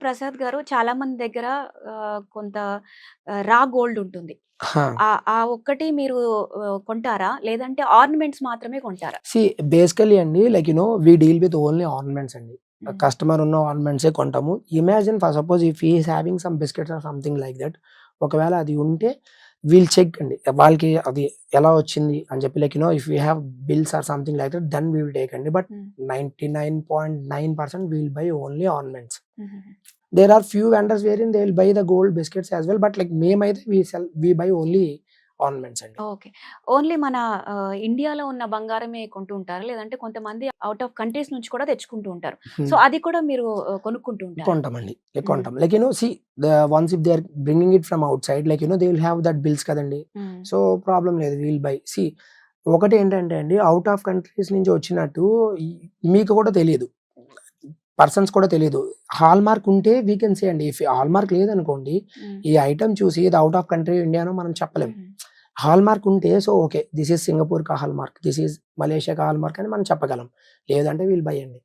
ప్రసాద్ గారు చాలా మంది దగ్గర కొంత రా గోల్డ్ ఉంటుంది. హా! ఆ ఒక్కటి మీరు కొంటారా? లేదంటే ఆర్నమెంట్స్ మాత్రమే కొంటారా? సీ బేసికల్లీ అండి we deal with only ornaments అండి. హ్మ్. కస్టమర్ ఉన్న ఆర్నమెంట్సే కొంటాము. Imagine for suppose if he is having some biscuits or something like that. ఒకవేళ అది ఉంటే వీల్ చెక్ అండి. వాళ్ళకి అది ఎలా వచ్చింది అని చెప్పి if we have bills or something like that then we will take అండి. But hmm. 99.9% we will buy only ornaments. హుహుహు. There are few vendors wherein they will buy the gold biscuits as well. But మేమైతే we buy only ornaments అండి. Okay. Only మన ఇండియాలో ఉన్న బంగారమే కొంటూ ఉంటారా? లేదంటే కొంతమంది ఔట్ ఆఫ్ కంట్రీస్ నుంచి కూడా తెచ్చుకుంటూ ఉంటారు. సో, హ్మ్. అది కూడా మీరు కొనుక్కుంటూ ఉంటారా? కొంటామండి. హ్మ్. కొంటాం. See once if they are bringing it from outside they will have that bills కదండీ. హ్మ్. సో, ప్రాబ్లమ్ లేదు. Will buy. ఒకటేంటంటే అండి, ఔట్ ఆఫ్ కంట్రీస్ నుంచి వచ్చినట్టు ఈ మీకు కూడా తెలీదు. పర్సన్స్ కూడా తెలీదు. హాల్‌మార్క్ ఉంటే వి కెన్ సే అండి. ఇఫ్ హాల్‌మార్క్ లేదనుకోండి, హ్మ్. ఈ ఐటెమ్ చూసి ఇది ఔట్ ఆఫ్ కంట్రీ ఇండియానో మనం చెప్పలేం. హుహు. హాల్‌మార్క్ ఉంటే ఓకే. దిస్ ఈజ్ సింగపూర్ కా హాల్‌మార్క్. దిస్ ఈజ్ మలేషియా కా హాల్‌మార్క్ అని మనం చెప్పగలం. లేదంటే విల్ బై అండి.